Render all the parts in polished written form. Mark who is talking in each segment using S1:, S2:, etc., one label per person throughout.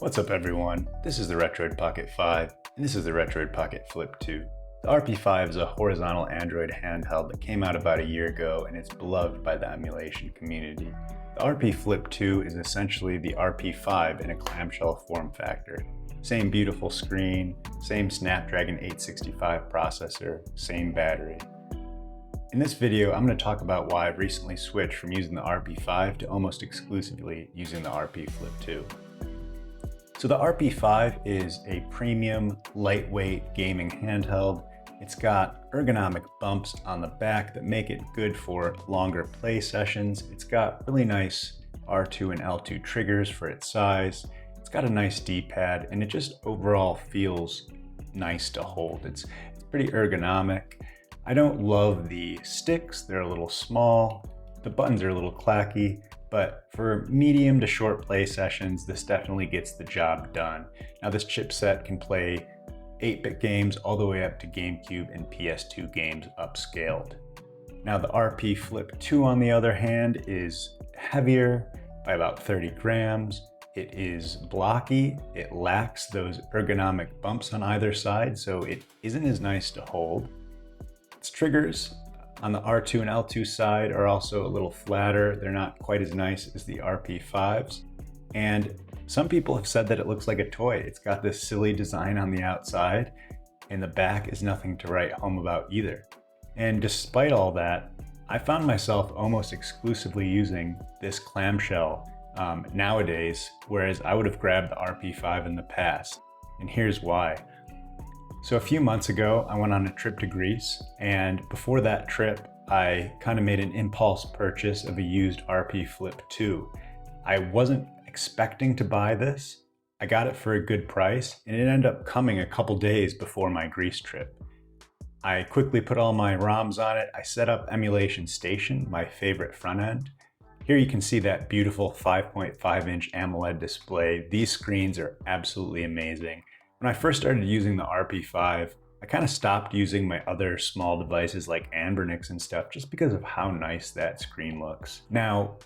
S1: What's up everyone? This is the Retroid Pocket 5, and this is the Retroid Pocket Flip 2. The RP5 is a horizontal Android handheld that came out about a year ago, and it's beloved by the emulation community. The RP Flip 2 is essentially the RP5 in a clamshell form factor. Same beautiful screen, same Snapdragon 865 processor, same battery. In this video, I'm going to talk about why I've recently switched from using the RP5 to almost exclusively using the RP Flip 2. So the RP5 is a premium, lightweight gaming handheld. It's got ergonomic bumps on the back that make it good for longer play sessions. It's got really nice R2 and L2 triggers for its size. It's got a nice D-pad, and it just overall feels nice to hold. It's pretty ergonomic. I don't love the sticks. They're a little small. The buttons are a little clacky. But for medium to short play sessions, this definitely gets the job done. Now this chipset can play 8-bit games all the way up to GameCube and PS2 games upscaled. Now the RP Flip 2 on the other hand is heavier by about 30 grams. It is blocky, it lacks those ergonomic bumps on either side, so it isn't as nice to hold. Its triggers on the R2 and L2 side are also a little flatter. They're not quite as nice as the RP5s. And some people have said that it looks like a toy. It's got this silly design on the outside, and the back is nothing to write home about either. And despite all that, I found myself almost exclusively using this clamshell nowadays, whereas I would have grabbed the RP5 in the past. And here's why. So a few months ago, I went on a trip to Greece, and before that trip, I kind of made an impulse purchase of a used RP Flip 2. I wasn't expecting to buy this. I got it for a good price, and it ended up coming a couple days before my Greece trip. I quickly put all my ROMs on it. I set up Emulation Station, my favorite front end. Here you can see that beautiful 5.5-inch AMOLED display. These screens are absolutely amazing. When I first started using the RP5, I kind of stopped using my other small devices like Anbernics and stuff just because of how nice that screen looks. Now,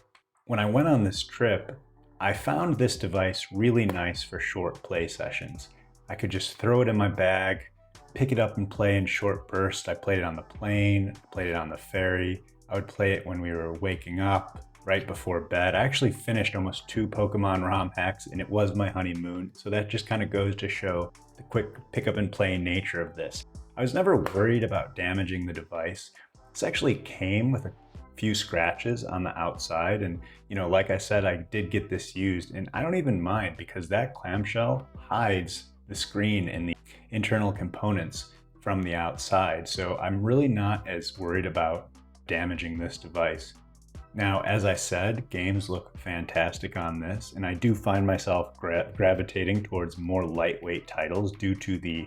S1: when I went on this trip, I found this device really nice for short play sessions. I could just throw it in my bag, pick it up and play in short bursts. I played it on the plane, played it on the ferry. I would play it when we were waking up, right before bed. I actually finished almost 2 Pokemon ROM hacks, and it was my honeymoon, so that just kind of goes to show the quick pick up and play nature of this. I was never worried about damaging the device. This actually came with a few scratches on the outside, and like I said, I did get this used, and I don't even mind because that clamshell hides the screen and the internal components from the outside, so I'm really not as worried about damaging this device. Now, as I said, games look fantastic on this, and I do find myself gravitating towards more lightweight titles due to the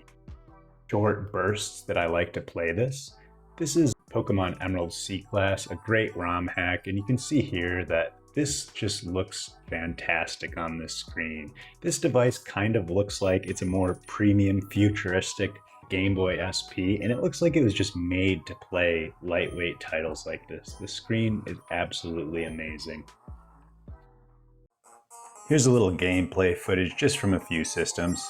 S1: short bursts that I like to play this. This is Pokemon Emerald C-Class, a great ROM hack, and you can see here that this just looks fantastic on this screen. This device kind of looks like it's a more premium, futuristic Game Boy SP, and it looks like it was just made to play lightweight titles like this. The screen is absolutely amazing. Here's a little gameplay footage just from a few systems.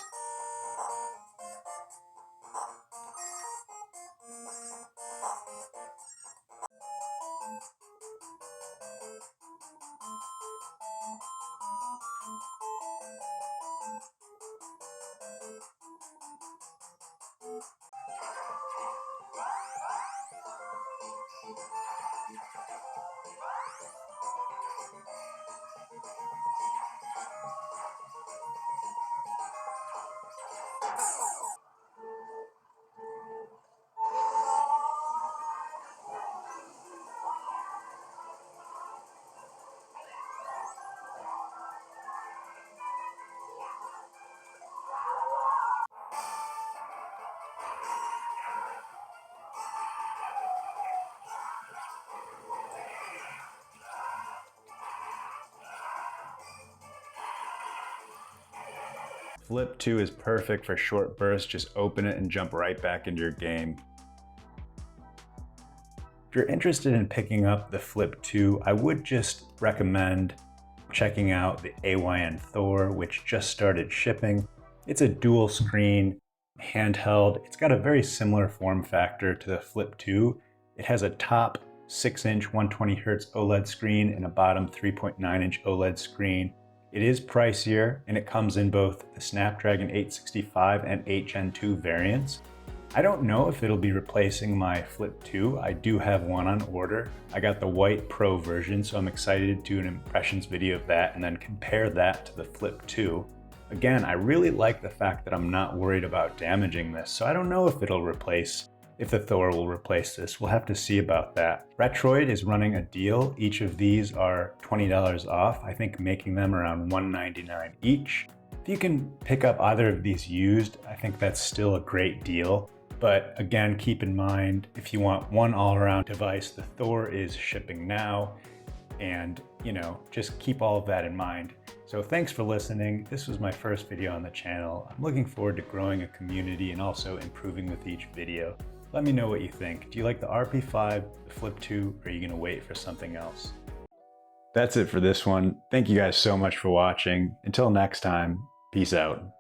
S1: Flip 2 is perfect for short bursts. Just open it and jump right back into your game. If you're interested in picking up the Flip 2, I would just recommend checking out the AYN Thor, which just started shipping. It's a dual screen handheld. It's got a very similar form factor to the Flip 2. It has a top 6-inch 120Hz OLED screen and a bottom 3.9-inch OLED screen. It is pricier, and it comes in both the Snapdragon 865 and 8 Gen 2 variants. I don't know if it'll be replacing my Flip 2. I do have one on order. I got the white Pro version, so I'm excited to do an impressions video of that and then compare that to the Flip 2. Again, I really like the fact that I'm not worried about damaging this, so I don't know if if the Thor will replace this. We'll have to see about that. Retroid is running a deal. Each of these are $20 off. I think making them around $199 each. If you can pick up either of these used, I think that's still a great deal. But again, keep in mind, if you want one all-around device, the Thor is shipping now. And, just keep all of that in mind. So thanks for listening. This was my first video on the channel. I'm looking forward to growing a community and also improving with each video. Let me know what you think. Do you like the RP5, the Flip 2, or are you gonna wait for something else? That's it for this one. Thank you guys so much for watching. Until next time, peace out.